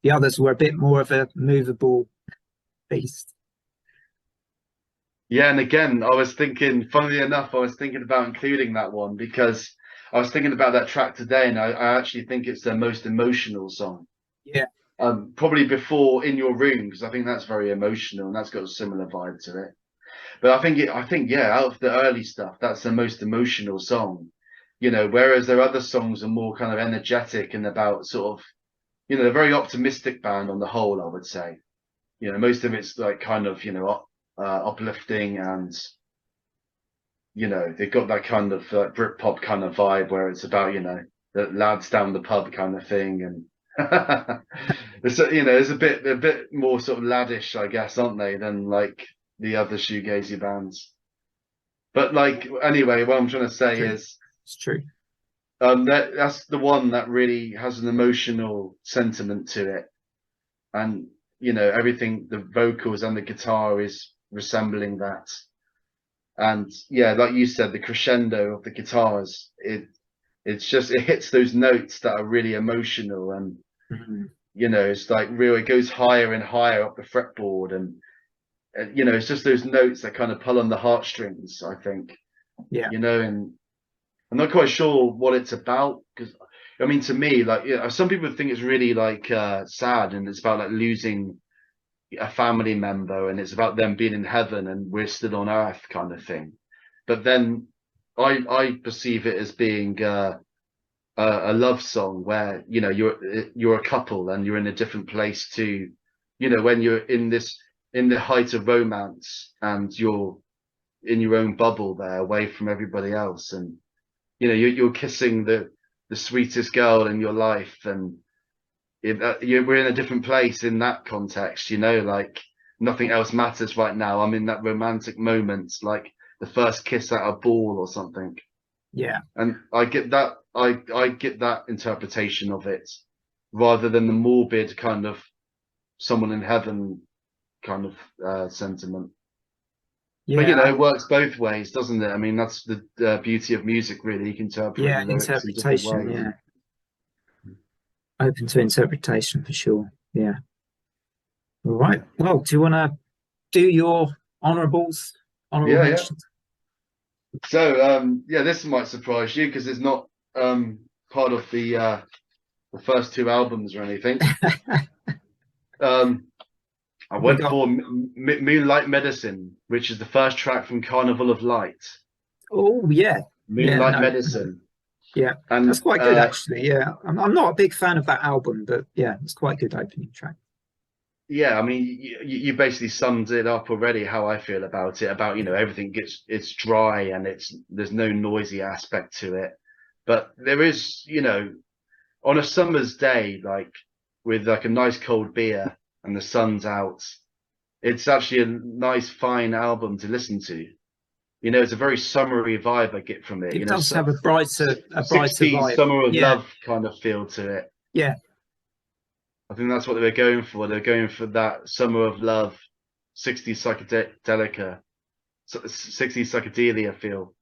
The others were a bit more of a movable beast. Yeah, and again, I was thinking, funnily enough, I was thinking about including that one, because I was thinking about that track today, and I actually think it's their most emotional song. Yeah. Probably before In Your Room, because I think that's very emotional and that's got a similar vibe to it. But I think out of the early stuff, that's the most emotional song. You know, whereas their other songs are more kind of energetic and about sort of, you know, they're a very optimistic band on the whole, I would say. You know, most of it's like kind of, you know, uplifting, and, you know, they've got that kind of Britpop kind of vibe where it's about, you know, the lads down the pub kind of thing. And it's, you know, it's a bit more sort of laddish, I guess, aren't they, than like the other shoegazy bands. But like, anyway, what I'm trying to say is, it's true. That's the one that really has an emotional sentiment to it, and, you know, everything, the vocals and the guitar is resembling that. And yeah, like you said, the crescendo of the guitars, it hits those notes that are really emotional, and you know, it's like real, it goes higher and higher up the fretboard, and you know, it's just those notes that kind of pull on the heartstrings, I think. Yeah, you know, and I'm not quite sure what it's about, because I mean, to me, like, you know, some people think it's really like sad, and it's about like losing a family member, and it's about them being in heaven and we're still on earth kind of thing. But then I perceive it as being a love song where, you know, you're a couple and you're in a different place to, you know, when you're in the height of romance, and you're in your own bubble there, away from everybody else, and, you know, you're kissing the the sweetest girl in your life, and we're in a different place in that context, you know, like nothing else matters right now. I'm in that romantic moment, like the first kiss at a ball or something. Yeah. And I get that, I get that interpretation of it, rather than the morbid kind of someone in heaven kind of sentiment. But you know, Yeah. it works both ways, doesn't it? I mean, that's the beauty of music, really. You can interpret Yeah. the lyrics in different Interpretation. ways. Yeah. Open to interpretation for sure. Yeah. All right. Well, do you want to do your honorables, honorable Yeah, yeah. mentions? So, yeah, this might surprise you because it's not part of the first two albums or anything. I We went got. for Moonlight Medicine, which is the first track from Carnival of Light. Oh yeah. Yeah. Moonlight No. Medicine. Yeah. And That's quite good actually. Yeah. I'm not a big fan of that album, but yeah, it's quite a good opening track. yeah, I mean, you basically summed it up already. How I feel about it, about, you know, everything it's dry and there's no noisy aspect to it, but there is, you know, on a summer's day, like with like a nice cold beer and the sun's out, it's actually a nice, fine album to listen to. You know, it's a very summery vibe I get from it. You It know, does have a brighter 60s vibe. summer of Yeah. love kind of feel to it. Yeah. I think that's what they were going for. They're going for that summer of love, 60s psychedelia, 60s psychedelia feel.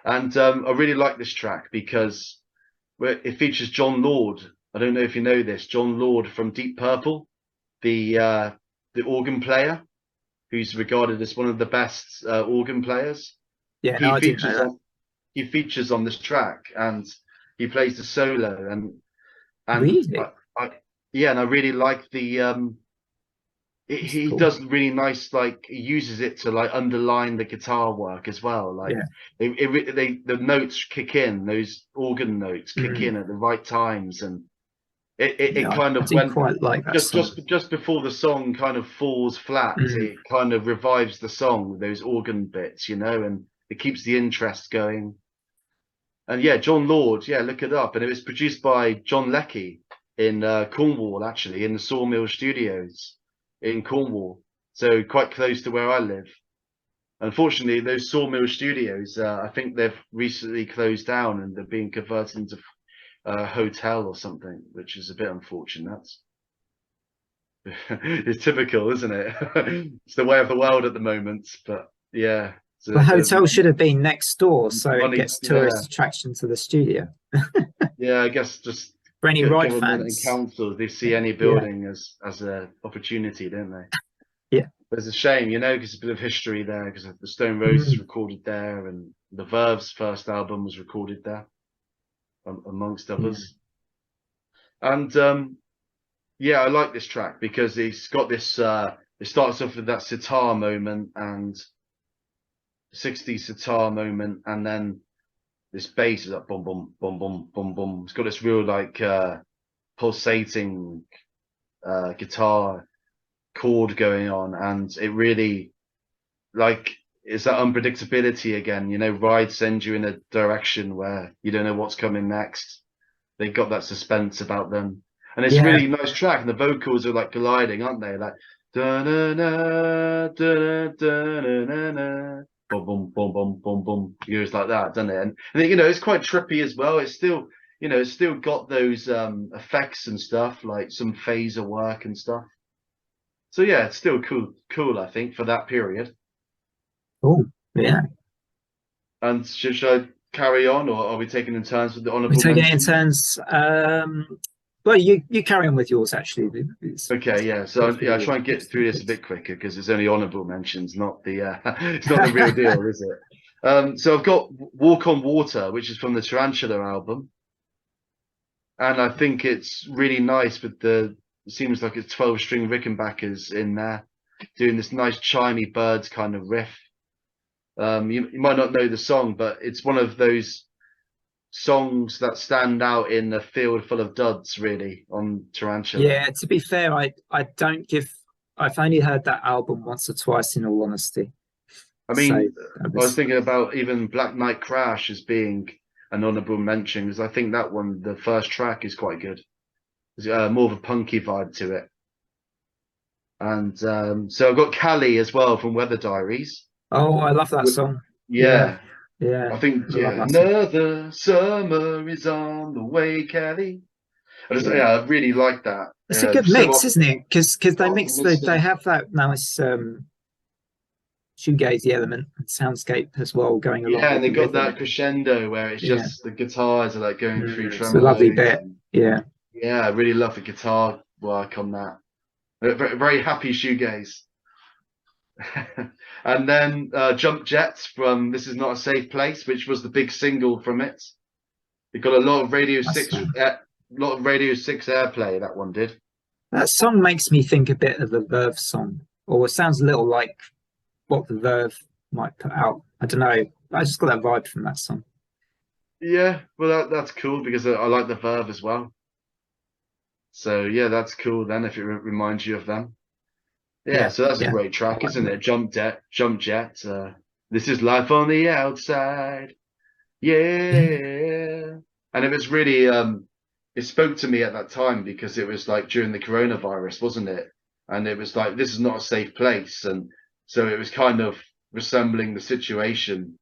And I really like this track because it features John Lord. I don't know if you know this, John Lord from Deep Purple, the organ player, who's regarded as one of the best organ players. Yeah. No, I didn't know that. He features on this track, and he plays the solo, and Really? yeah, and I really like the he Cool. does really nice, like he uses it to like underline the guitar work as well. Like Yeah. the notes kick in, those organ notes kick in at the right times, and it Yeah, kind I of do went quite like that song. just before the song kind of falls flat, it kind of revives the song with those organ bits, you know, and it keeps the interest going. And yeah, John Lord, yeah, look it up. And it was produced by John Leckie in Cornwall, actually, in the Sawmill Studios in Cornwall, so quite close to where I live. Unfortunately, those Sawmill Studios, I think they've recently closed down and they're being converted into a hotel or something, which is a bit unfortunate. It's typical, isn't it? It's the way of the world at the moment, but yeah. The hotel should have been next door, so it gets tourist yeah. attraction to the studio. Yeah, I guess just For any Ride government fans. and councils, they see any building as an opportunity, don't they? Yeah. But it's a shame, you know, because there's a bit of history there, because the Stone Roses recorded there, and the Verve's first album was recorded there, amongst others. And yeah, I like this track because it's got this. It starts off with that sitar moment and 60s sitar moment, and then this bass is like boom, boom, boom, boom, boom, boom. It's got this real like pulsating guitar chord going on, and it really like it's that unpredictability again. You know, Ride sends you in a direction where you don't know what's coming next. They got that suspense about them, and it's a really nice track. And the vocals are like gliding, aren't they? Like da na na da da na na. Boom, boom, boom, boom, boom, boom. It goes like that, doesn't it? And you know, it's quite trippy as well. It's still, you know, it's still got those effects and stuff, like some phaser work and stuff. So yeah, it's still cool, I think, for that period. Oh, yeah. And should I carry on, or are we taking in turns with the honourable mentions? We're taking mentions? in turns. Well, you carry on with yours, actually. Okay, yeah. So yeah, I'll try and get through this a bit quicker because it's only honourable mentions, not the it's not the real deal, is it? So I've got Walk on Water, which is from the Tarantula album, and I think it's really nice with it seems like it's 12-string Rickenbackers in there doing this nice chimey birds kind of riff. You might not know the song, but it's one of those songs that stand out in a field full of duds, really, on Tarantula. Yeah, to be fair, I've only heard that album once or twice, in all honesty. I mean, I was thinking about even Black Knight Crash as being an honourable mention because I think that one, the first track, is quite good. It's more of a punky vibe to it. And so I've got Cali as well from Weather Diaries. Oh, I love that song. Yeah, Yeah, I think I love yeah, that song. another summer is on the way, Cali. Yeah. I really like that. It's a good So mix, isn't it? Because they Oh, mix listen. they have that nice shoegazy element and soundscape as well going along. Yeah, and with they the got rhythm. that crescendo where it's Yeah. just the guitars are like going through It's a lovely tremolos. bit. Yeah. Yeah, I really love the guitar work on that. Very, very happy shoegaze. And then Jump Jets from This Is Not a Safe Place, which was the big single from it. It got a lot of Radio That's 6 fine. lot of Radio 6 airplay, that one did. That song makes me think a bit of the Verve song, or it sounds a little like what the Verve might put out. I don't know. I just got that vibe from that song. Yeah, well that's cool because I like the Verve as well. So yeah, that's cool then if it reminds you of them. Yeah, so that's a great track, isn't it? Jump Jet. This is life on the outside. Yeah. And it was really it spoke to me at that time because it was like during the coronavirus, wasn't it? And it was like this is not a safe place. And so it was kind of resembling the situation.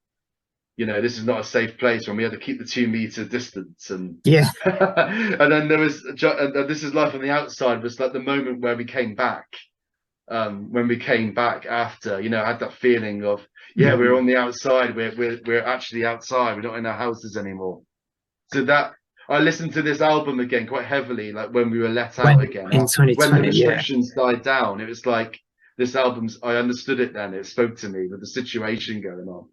You know, this is not a safe place when we had to keep the 2 meter distance. And Yeah. and then there was This Is Life on the Outside was like the moment where we came back. When we came back after, you know, I had that feeling of, yeah, we're on the outside. We're actually outside. We're not in our houses anymore. So that I listened to this album again quite heavily, like when we were let out again. In 2020, when the restrictions died down, it was like this album's. I understood it then. It spoke to me with the situation going on.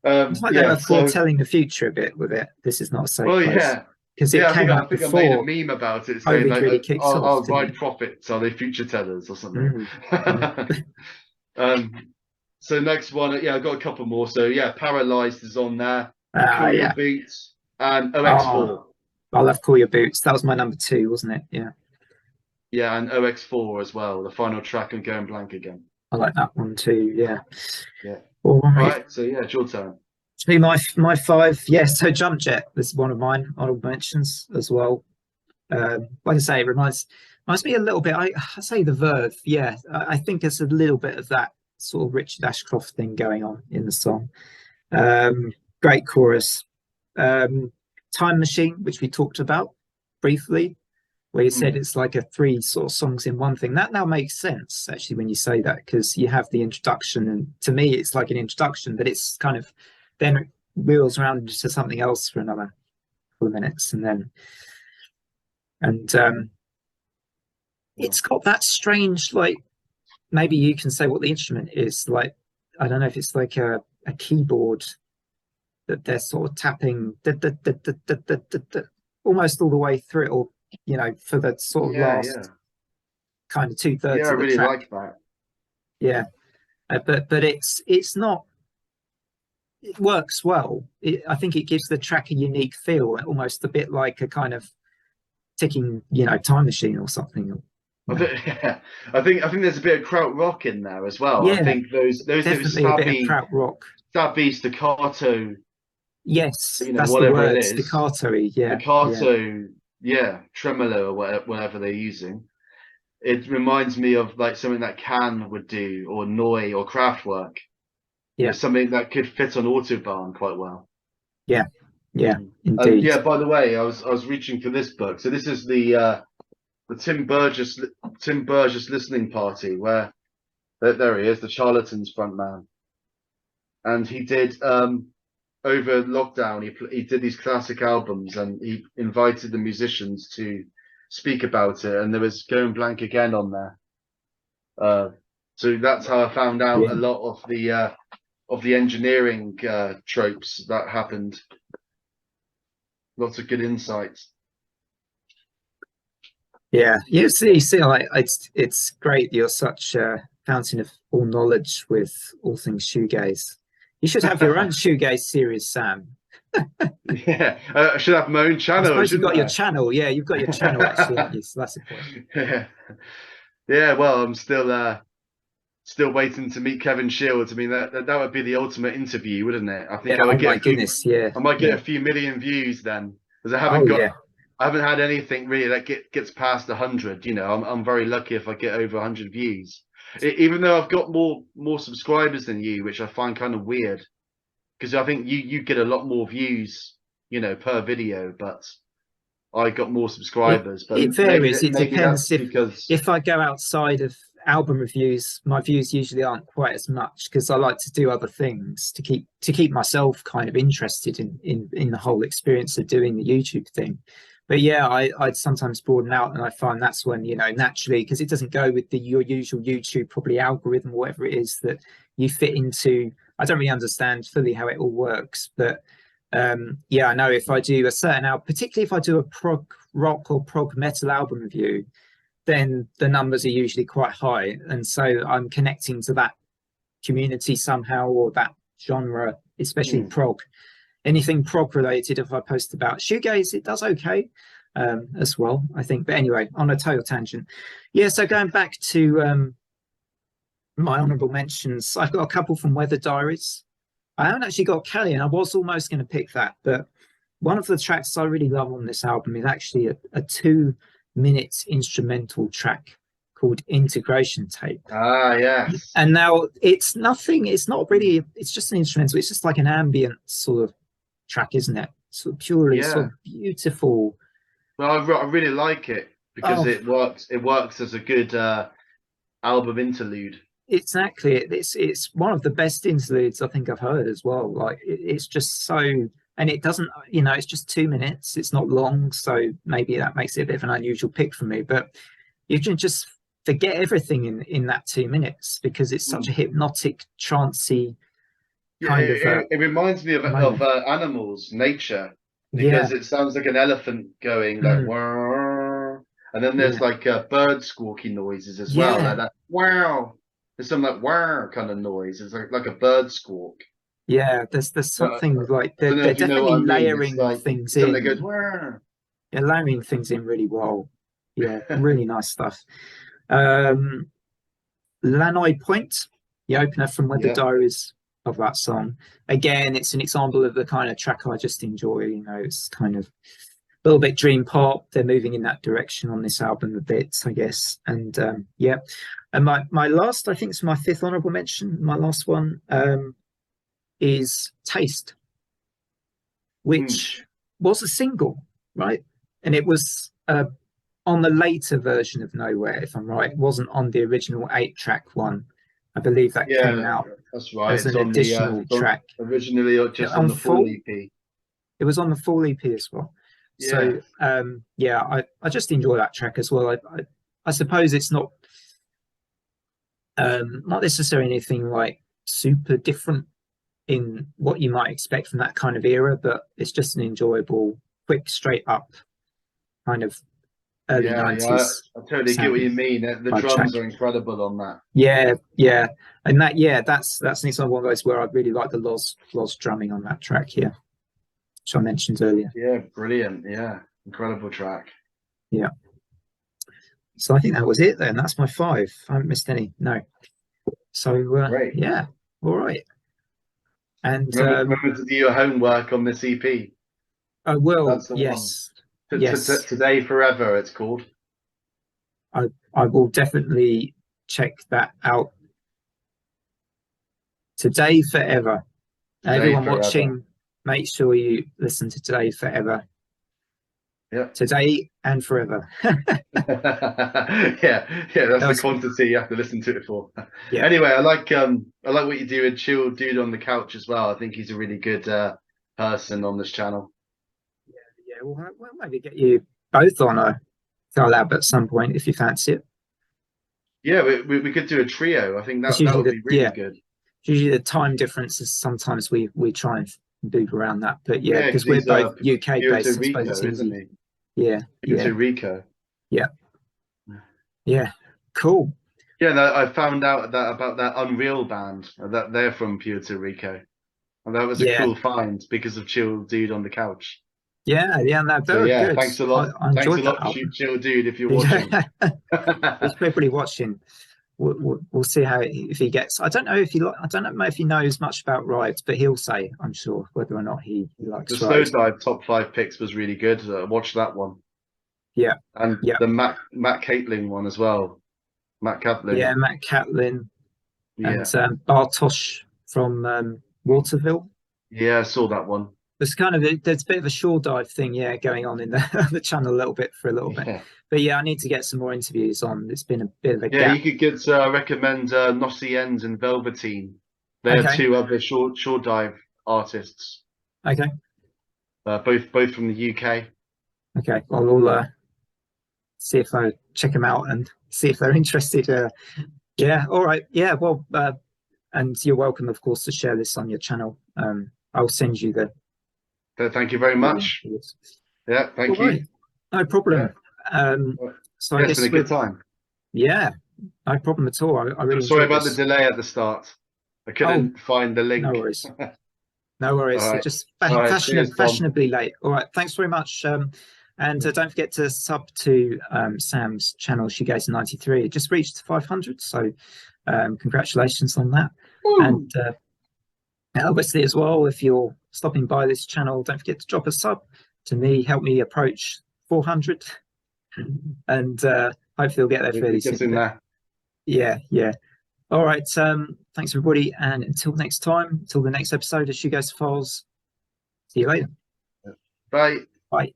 It's like they were foretelling the future a bit with it. This is not a safe place. Yeah. Because it came out I think before. I made a meme about it saying like, really kicks off, "Our didn't ride it? prophets are they future tellers or something." Mm. So next one, yeah, I've got a couple more. So yeah, Paralyzed is on there. Yeah. Your Beats and OX4. I love Call Your Boots. That was my number 2, wasn't it? Yeah. Yeah, and OX4 as well. The final track on Going Blank Again. I like that one too. Yeah. Yeah. All right. Right. So yeah, it's your turn. My 5, yes. So Jump Jet, this is one of mine. Honorable mentions as well. Like I say, it reminds me a little bit. I say the Verve. Yeah, I think there's a little bit of that sort of Richard Ashcroft thing going on in the song. Great chorus. Time Machine, which we talked about briefly, where you said it's like a 3 sort of songs in one thing. That now makes sense actually when you say that, because you have the introduction, and to me it's like an introduction, but it's kind of then it wheels around into something else for another couple of minutes, and it's got that strange, like, maybe you can say what the instrument is, like, I don't know if it's like a keyboard that they're sort of tapping almost all the way through it, or you know, for the sort of last kind of 2/3 I of the really track. like that. Yeah, but it's not. It works well. I think it gives the track a unique feel, almost a bit like a kind of ticking, you know, time machine or something. I think there's a bit of kraut-rock in there as well. Yeah, I think those definitely a bit of kraut-rock. Stabby staccato. Yes, You know, that's whatever the word. it is. Staccato-y, yeah. Staccato, yeah, tremolo or whatever they're using. It reminds me of like something that Can would do, or Neu, or Kraftwerk. Yeah, you know, something that could fit on Autobahn quite well. Yeah, indeed. Yeah. By the way, I was reaching for this book. So this is the Tim Burgess listening party, where there he is, the Charlatans front man, and he did over lockdown. He did these classic albums, and he invited the musicians to speak about it. And there was Going Blank Again on there. So that's how I found out a lot of the engineering tropes that happened. Lots of good insights. Yeah, you see, like it's great. You're such a fountain of all knowledge with all things shoegaze. You should have your own shoegaze series, Sam. Yeah, I should have my own channel. I suppose you've got your channel. Yeah, you've got your channel actually. So that's the point. Yeah, well, I'm still still waiting to meet Kevin Shields. I mean, that would be the ultimate interview, wouldn't it? I think Yeah, I would oh my get a few. goodness, yeah. I might get Yeah. a few million views then, because Oh yeah. I haven't had anything really that gets past 100. You know, I'm very lucky if I get over 100 views. Even though I've got more subscribers than you, which I find kind of weird, because I think you get a lot more views, you know, per video, but I got more subscribers. But It varies. It maybe that's depends because if I go outside of album reviews, my views usually aren't quite as much because I like to do other things to keep myself kind of interested in the whole experience of doing the YouTube thing. But yeah, I'd sometimes broaden out, and I find that's when, you know, naturally, because it doesn't go with your usual YouTube probably algorithm or whatever it is that you fit into. I don't really understand fully how it all works, but yeah, I know if I do a certain album, particularly if I do a prog rock or prog metal album review, then the numbers are usually quite high, and so I'm connecting to that community somehow, or that genre, especially prog. Anything prog related, if I post about shoegaze, it does okay as well, I think. But anyway, on a total tangent. Yeah, so going back to my honourable mentions, I've got a couple from Weather Diaries. I haven't actually got Kelly, and I was almost going to pick that, but one of the tracks I really love on this album is actually a 2-minute instrumental track called Integration Tape. Ah, yes. And now it's nothing, it's not really, it's just an instrumental, it's just like an ambient sort of track, isn't it? Sort of purely sort of beautiful. Well, I really like it because it works as a good album interlude. Exactly. It's one of the best interludes I think I've heard as well. Like it's just so, and it doesn't, you know, it's just 2 minutes. It's not long, so maybe that makes it a bit of an unusual pick for me. But you can just forget everything in that 2 minutes because it's such a hypnotic, trancey kind of. It reminds me of animals, nature, because it sounds like an elephant going like wow, and then there's like bird squawking noises as well, like that wow. There's some like wow kind of noise. It's like a bird squawk. Yeah, there's something like they're definitely layering things in. That goes wow. Yeah, layering things in really well. Yeah, really nice stuff. Lannoy Point, the opener from Weather Diaries, of that song. Again, it's an example of the kind of track I just enjoy. You know, it's kind of a little bit dream pop. They're moving in that direction on this album a bit, I guess. And yeah, and my last, I think it's my 5th honorable mention. My last one is Taste, which was a single, right? And it was on the later version of Nowhere, if I'm right. It wasn't on the original 8-track one. I believe that came out. That's right. As an additional track. Originally, just on the full EP. It was on the full EP as well. Yeah. So yeah, I just enjoy that track as well. I suppose it's not necessarily anything like super different in what you might expect from that kind of era, but it's just an enjoyable, quick, straight up kind of early 90s. I totally get what you mean. The drums are incredible on that. Yeah. And that's an example of those where I really like the Loz drumming on that track here, which I mentioned earlier. Yeah, brilliant. Yeah, incredible track. Yeah. So I think that was it then. That's my 5. I haven't missed any. No. So yeah, all right. And remember to do your homework on this EP. I will. Yes. Yes. Today Forever, it's called. I will definitely check that out. Today Forever. Everyone watching, make sure you listen to Today Forever. Yeah. Today and forever. yeah, that's the quantity you have to listen to it for. Yeah. Anyway, I like what you do with Chill Dude on the Couch as well. I think he's a really good person on this channel. Yeah, we'll maybe get you both on a collab at some point if you fancy it. Yeah, we could do a trio. I think that would be really good. Usually the time differences, sometimes we try and move around that, but yeah, because we're both UK based, I suppose it's easy. Yeah. Puerto Rico. Yeah. Cool. Yeah, no, I found out about that Unreal band that they're from Puerto Rico, and that was a cool find because of Chill Dude on the Couch. Yeah, no, very good. Thanks a lot. Thanks a lot, Chill Dude, if you're watching. There's probably watching. we'll see how if he gets. I don't know if I don't know if he knows much about rides, but he'll say, I'm sure, whether or not he likes The rides. Snowdive top 5 picks was really good. Watch that one. Yeah. And Yeah. the Matt Catlin one as well. Matt Catlin. Yeah, Matt Catlin Yeah. and Bartosz from Waterville. Yeah, I saw that one. There's there's a bit of a shore dive thing, yeah, going on in the channel a little bit for a little bit. Yeah. But yeah, I need to get some more interviews on. It's been a bit of a Yeah, gap. you could get recommend Nossi Ends and Velveteen. They're Okay. 2 other shore dive artists. Okay. Both from the UK. Okay. Well, we'll see if I check them out and see if they're interested. Yeah. All right. Yeah. Well, and you're welcome, of course, to share this on your channel. I'll send you the. Thank you very much. Yeah, thank All you. right. No problem. So I Yeah, guess it's been a good time. Yeah, no problem at all. I really Sorry enjoyed about the this. delay at the start. I couldn't find the link. No worries. No worries. All right. Just All right, cheers, Tom. fashionably late. All right. Thanks very much. And don't forget to sub to Sam's channel, Shoegazer93. It just reached 500, so congratulations on that. Woo. And obviously as well, if you're stopping by this channel, don't forget to drop a sub to me, help me approach 400, and hopefully we'll get there fairly Get in soon. there. Yeah. All right. Thanks everybody, and until next time, until the next episode of Shoegazer Files. See you later. Bye. Bye.